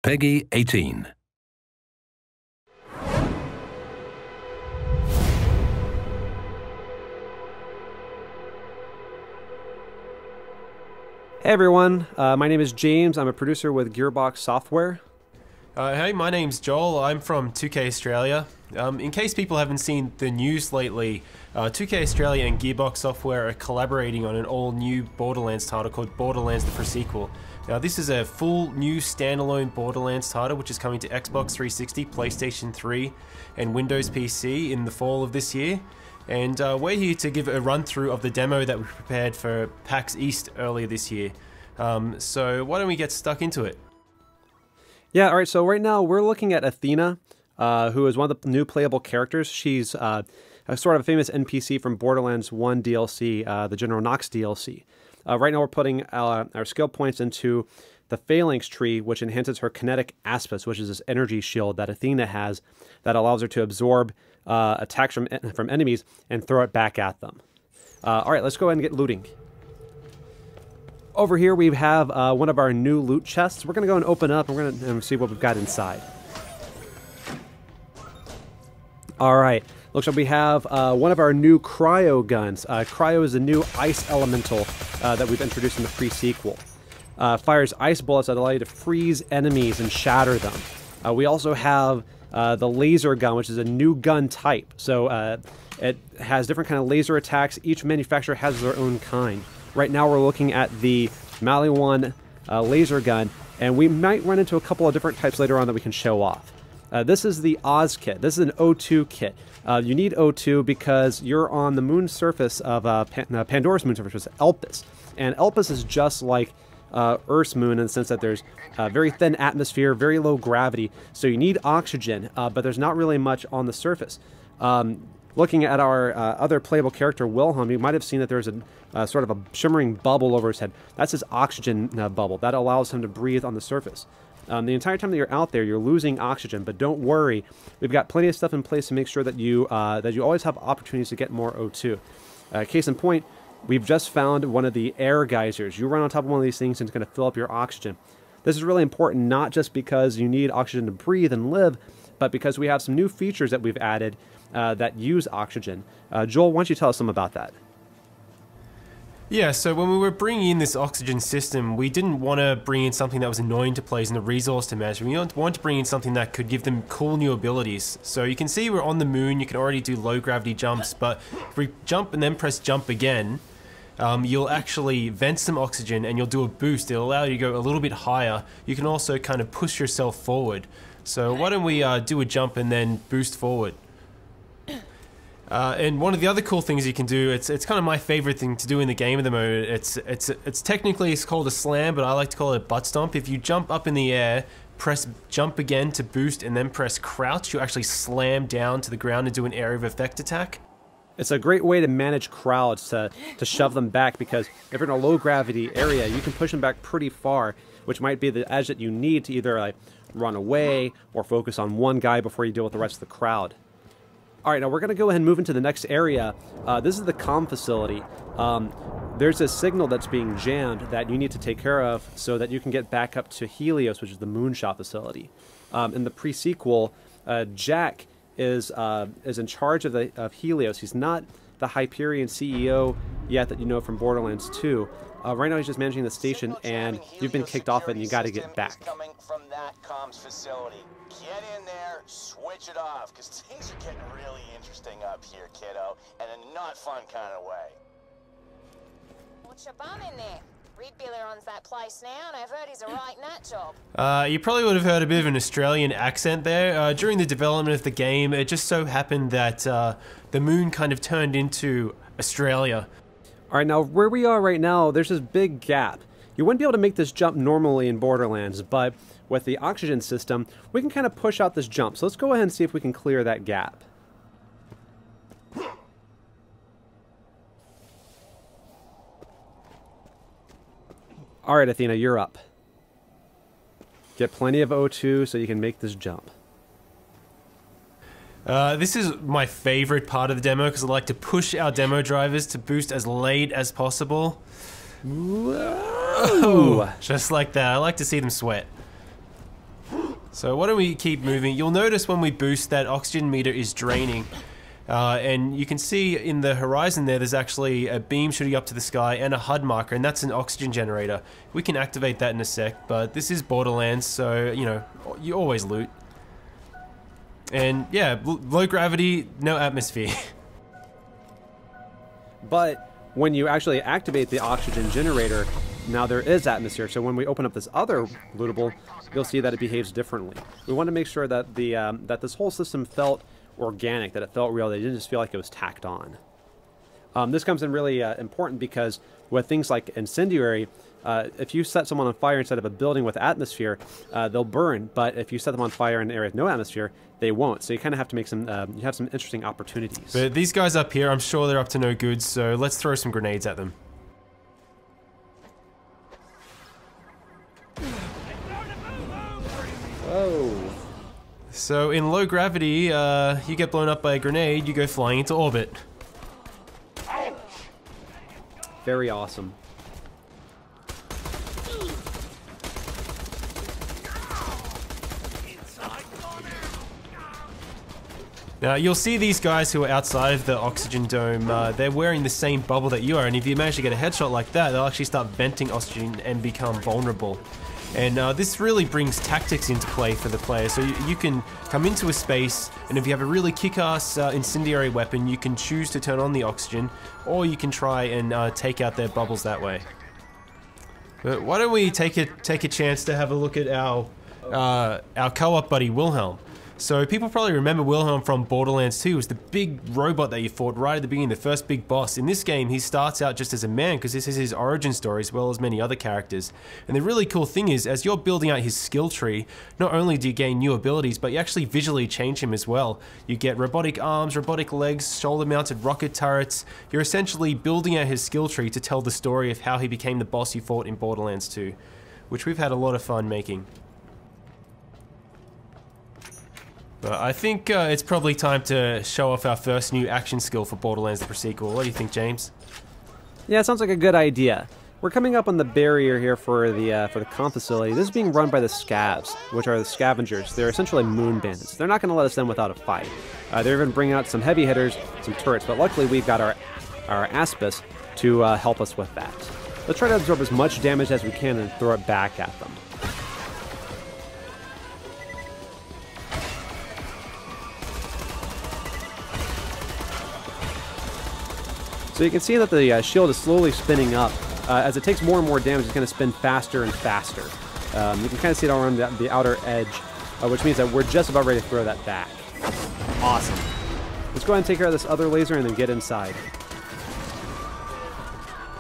Peggy 18. Hey everyone, my name is James. I'm a producer with Gearbox Software. Hey, my name's Joel. I'm from 2K Australia. In case people haven't seen the news lately, 2K Australia and Gearbox Software are collaborating on an all-new Borderlands title called Borderlands the Pre-Sequel. Now, this is a full new standalone Borderlands title which is coming to Xbox 360, PlayStation 3, and Windows PC in the fall of this year. And we're here to give a run-through of the demo that we prepared for PAX East earlier this year. So why don't we get stuck into it? Yeah, alright, so right now we're looking at Athena, who is one of the new playable characters. She's a sort of a famous NPC from Borderlands 1 DLC, the General Knox DLC. Right now we're putting our skill points into the Phalanx tree, which enhances her kinetic aspects, which is this energy shield that Athena has that allows her to absorb attacks from enemies and throw it back at them. Alright, let's go ahead and get looting. Over here we have one of our new loot chests. We're going to go and open up and we're going to see what we've got inside. Alright, looks like we have one of our new Cryo Guns. Cryo is a new ice elemental that we've introduced in the pre-sequel. Fires ice bullets that allow you to freeze enemies and shatter them. We also have the Laser Gun, which is a new gun type. So it has different kind of laser attacks. Each manufacturer has their own kind. Right now we're looking at the Maliwan laser gun, and we might run into a couple of different types later on that we can show off. This is the Oz kit. This is an O2 kit. You need O2 because you're on the moon surface of Pandora's moon surface, which is Elpis. And Elpis is just like Earth's moon in the sense that there's a very thin atmosphere, very low gravity, so you need oxygen, but there's not really much on the surface. Looking at our other playable character, Wilhelm, you might have seen that there's a sort of a shimmering bubble over his head. That's his oxygen bubble. That allows him to breathe on the surface. The entire time that you're out there, you're losing oxygen, but don't worry. We've got plenty of stuff in place to make sure that you always have opportunities to get more O2. Case in point, we've just found one of the air geysers. You run on top of one of these things and it's going to fill up your oxygen. This is really important, not just because you need oxygen to breathe and live, but because we have some new features that we've added that use oxygen. Joel, why don't you tell us some about that? Yeah, so when we were bringing in this oxygen system, we didn't want to bring in something that was annoying to players and a resource to manage. We wanted to bring in something that could give them cool new abilities. So you can see we're on the moon, you can already do low gravity jumps, but if we jump and then press jump again, you'll actually vent some oxygen and you'll do a boost. It'll allow you to go a little bit higher. You can also kind of push yourself forward. So why don't we do a jump and then boost forward? And one of the other cool things you can do, it's kind of my favorite thing to do in the game at the moment. It's technically called a slam, but I like to call it a butt stomp. If you jump up in the air, press jump again to boost, and then press crouch, you actually slam down to the ground and do an area of effect attack. It's a great way to manage crowds, to shove them back, because if you're in a low gravity area, you can push them back pretty far, which might be the edge that you need to either like run away or focus on one guy before you deal with the rest of the crowd. Alright, now we're going to go ahead and move into the next area. This is the comm facility. There's a signal that's being jammed that you need to take care of so that you can get back up to Helios, which is the moonshot facility. In the pre-sequel, Jack is in charge of Helios. He's not the Hyperion CEO yet that you know from Borderlands 2. Right now he's just managing the station, and you've been kicked off it and you got to get back. Coming from that comms facility. Get in there, switch it off, because things are getting really interesting up here, kiddo, and in a not fun kind of way. What's your bum in there? Reed Biller owns that place now, and I've heard he's a right nut job. You probably would have heard a bit of an Australian accent there. During the development of the game, it just so happened that the moon kind of turned into Australia. Alright, now where we are right now, there's this big gap. You wouldn't be able to make this jump normally in Borderlands, but with the oxygen system, we can kind of push out this jump. So let's go ahead and see if we can clear that gap. Alright, Athena, you're up. Get plenty of O2 so you can make this jump. This is my favorite part of the demo because I like to push our demo drivers to boost as late as possible. Whoa. Just like that. I like to see them sweat. So why don't we keep moving? You'll notice when we boost that oxygen meter is draining. And you can see in the horizon there's actually a beam shooting up to the sky and a HUD marker, and that's an oxygen generator. We can activate that in a sec, but this is Borderlands, so, you know, you always loot. And yeah, low gravity, no atmosphere. But when you actually activate the oxygen generator, now there is atmosphere. So when we open up this other lootable, you'll see that it behaves differently. We want to make sure that the that this whole system felt organic, that it felt real, that it didn't just feel like it was tacked on. This comes in really important because with things like incendiary, if you set someone on fire inside of a building with atmosphere, they'll burn. But if you set them on fire in an area with no atmosphere, they won't. So you kind of have to make some, you have some interesting opportunities. But these guys up here, I'm sure they're up to no good, so let's throw some grenades at them. Whoa. So in low gravity, you get blown up by a grenade, you go flying into orbit. Very awesome. Now you'll see these guys who are outside of the oxygen dome, they're wearing the same bubble that you are, and if you manage to get a headshot like that, they'll actually start venting oxygen and become vulnerable. And this really brings tactics into play for the player. So you can come into a space, and if you have a really kick-ass incendiary weapon, you can choose to turn on the oxygen, or you can try and take out their bubbles that way. But why don't we take a chance to have a look at our co-op buddy Wilhelm. So people probably remember Wilhelm from Borderlands 2. It was the big robot that you fought right at the beginning, the first big boss. In this game, he starts out just as a man because this is his origin story as well as many other characters. And the really cool thing is, as you're building out his skill tree, not only do you gain new abilities, but you actually visually change him as well. You get robotic arms, robotic legs, shoulder-mounted rocket turrets. You're essentially building out his skill tree to tell the story of how he became the boss you fought in Borderlands 2, which we've had a lot of fun making. But I think it's probably time to show off our first new action skill for Borderlands the Prequel. What do you think, James? Yeah, it sounds like a good idea. We're coming up on the barrier here for the comp facility. This is being run by the Scavs, which are the scavengers. They're essentially moon bandits. They're not going to let us in without a fight. They're even bringing out some heavy hitters, some turrets, but luckily we've got our Aspis to help us with that. Let's try to absorb as much damage as we can and throw it back at them. So you can see that the shield is slowly spinning up. As it takes more and more damage, it's going to spin faster and faster. You can kind of see it all around the outer edge, which means that we're just about ready to throw that back. Awesome. Let's go ahead and take care of this other laser and then get inside.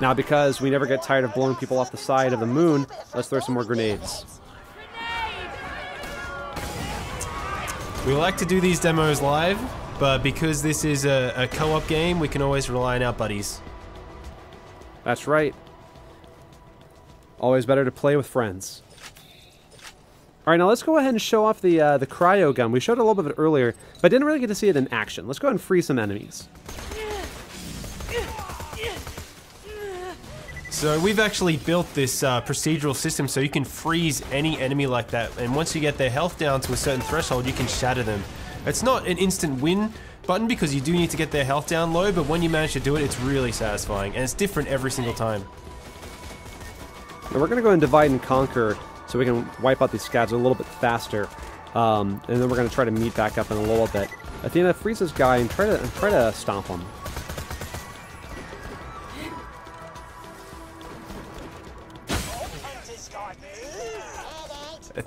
Now, because we never get tired of blowing people off the side of the moon, let's throw some more grenades. We like to do these demos live, but because this is a co-op game, we can always rely on our buddies. That's right. Always better to play with friends. Alright, now let's go ahead and show off the Cryo Gun. We showed a little bit of it earlier, but didn't really get to see it in action. Let's go ahead and freeze some enemies. So we've actually built this procedural system so you can freeze any enemy like that, and once you get their health down to a certain threshold, you can shatter them. It's not an instant win button because you do need to get their health down low, but when you manage to do it, it's really satisfying, and it's different every single time. Now we're going to go and divide and conquer so we can wipe out these scavs a little bit faster, and then we're going to try to meet back up in a little bit. Athena, freeze this guy and try to stomp him.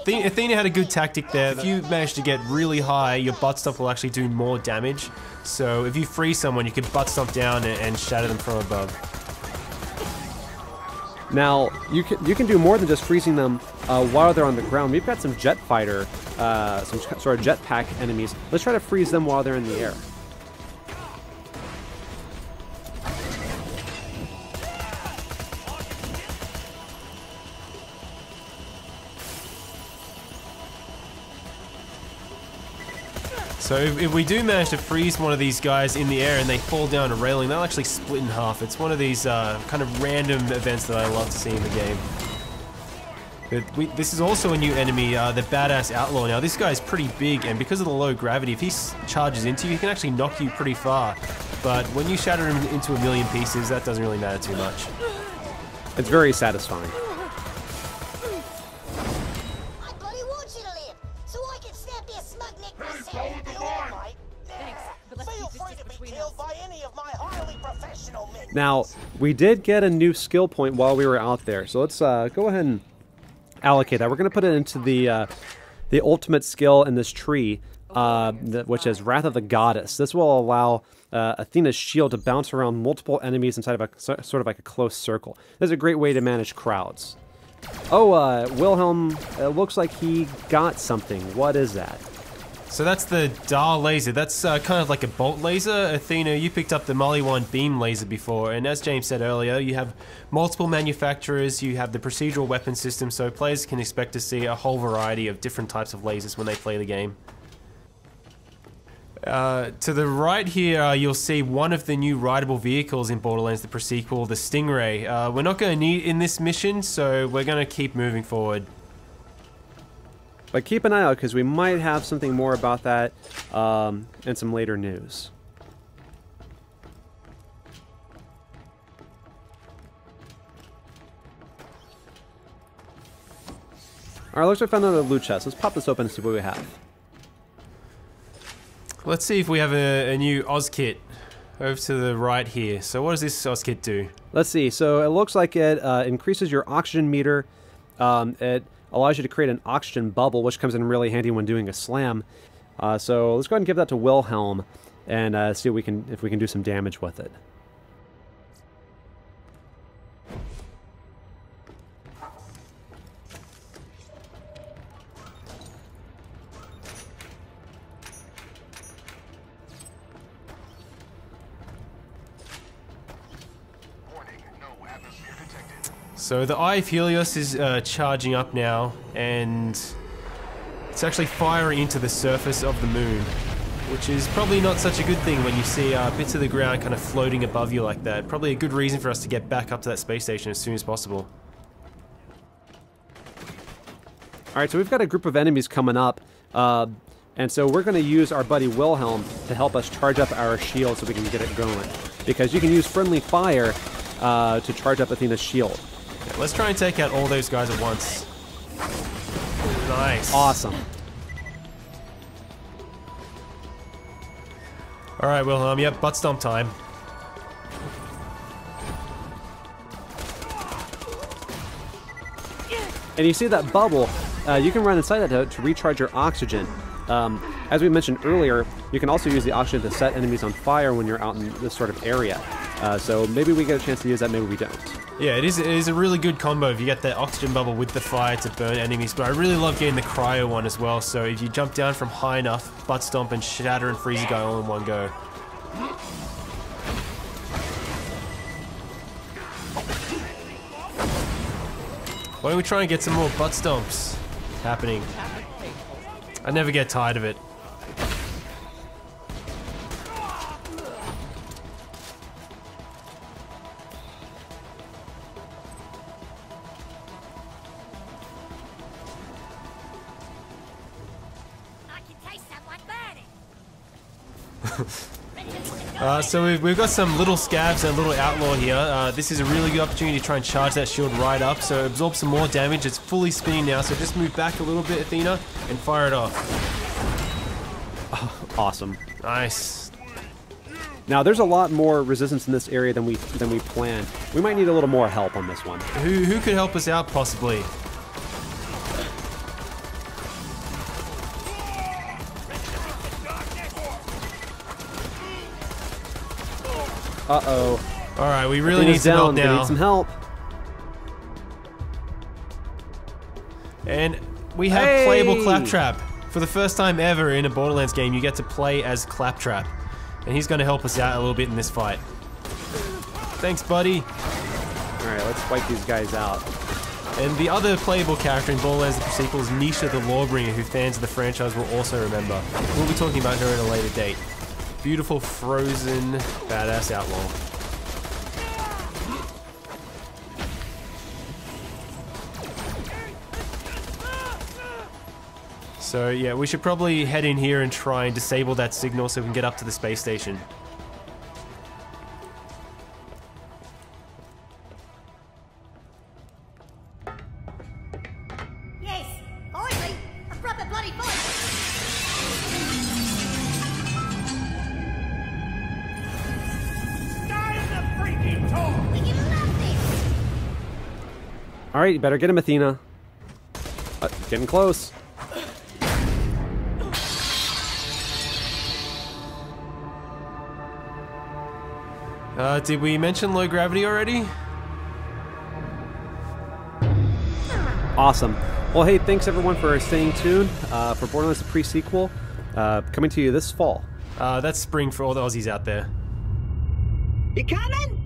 Athena had a good tactic there. If you manage to get really high, your butt stomp will actually do more damage. So if you freeze someone, you can butt stomp down and shatter them from above. Now, you can do more than just freezing them while they're on the ground. We've got some jet fighter, some sort of jetpack enemies. Let's try to freeze them while they're in the air. So if we do manage to freeze one of these guys in the air and they fall down a railing, they'll actually split in half. It's one of these kind of random events that I love to see in the game. This is also a new enemy, the Badass Outlaw. Now, this guy's pretty big, and because of the low gravity, if he charges into you, he can actually knock you pretty far. But when you shatter him into a million pieces, that doesn't really matter too much. It's very satisfying. I bloody want you to live, so I can snap your smug neck myself. You all right? Thanks, but let's Feel keep this free just to be between killed us. by any of my highly professional men. Now, we did get a new skill point while we were out there, so let's go ahead and allocate that. We're going to put it into the ultimate skill in this tree, which is Wrath of the Goddess. This will allow Athena's shield to bounce around multiple enemies inside of a sort of like a close circle. This is a great way to manage crowds. Oh, Wilhelm, it looks like he got something. What is that? So that's the Dar laser. That's kind of like a bolt laser. Athena, you picked up the Maliwan beam laser before, and as James said earlier, you have multiple manufacturers, you have the procedural weapon system, so players can expect to see a whole variety of different types of lasers when they play the game. To the right here, you'll see one of the new rideable vehicles in Borderlands, the pre-sequel, the Stingray. We're not going to need it in this mission, so we're going to keep moving forward. But keep an eye out, because we might have something more about that in some later news. Alright, looks like we found another loot chest. Let's pop this open and see what we have. Let's see if we have a new Oz kit over to the right here. So what does this Oz kit do? Let's see. So it looks like it increases your oxygen meter. It allows you to create an oxygen bubble, which comes in really handy when doing a slam. So let's go ahead and give that to Wilhelm and see if we can do some damage with it. So the Eye of Helios is charging up now, and it's actually firing into the surface of the moon, which is probably not such a good thing when you see bits of the ground kind of floating above you like that. Probably a good reason for us to get back up to that space station as soon as possible. Alright, so we've got a group of enemies coming up, and so we're going to use our buddy Wilhelm to help us charge up our shield so we can get it going. Because you can use friendly fire to charge up Athena's shield. Let's try and take out all those guys at once. Nice. Awesome. Alright, Wilhelm, yep, butt stomp time. And you see that bubble, you can run inside that to recharge your oxygen. As we mentioned earlier, you can also use the oxygen to set enemies on fire when you're out in this sort of area. So maybe we get a chance to use that, maybe we don't. Yeah, it is a really good combo if you get that oxygen bubble with the fire to burn enemies, but I really love getting the cryo one as well, so if you jump down from high enough, butt stomp and shatter and freeze a guy all in one go. Why don't we try and get some more butt stomps happening? I never get tired of it. So we've got some little scabs and a little outlaw here. This is a really good opportunity to try and charge that shield right up, so absorb some more damage. It's fully spinning now, so just move back a little bit, Athena, and fire it off. Oh, awesome. Nice. Now there's a lot more resistance in this area than we planned. We might need a little more help on this one. Who could help us out possibly? Uh-oh. Alright, we really need some help now. We need some help. And we have playable Claptrap. For the first time ever in a Borderlands game, you get to play as Claptrap. And he's going to help us out a little bit in this fight. Thanks, buddy. Alright, let's wipe these guys out. And the other playable character in Borderlands the sequel is Nisha the Lawbringer, who fans of the franchise will also remember. We'll be talking about her at a later date. Beautiful, frozen, badass outlaw. So yeah, we should probably head in here and try and disable that signal so we can get up to the space station. Yes, finally, a proper bloody fight. Start the freaking talk! We can love this. All right, you better get him, Athena. Getting close. Did we mention low gravity already? Awesome. Well, hey, thanks everyone for staying tuned for Borderlands the pre-sequel, coming to you this fall. That's spring for all the Aussies out there. You coming?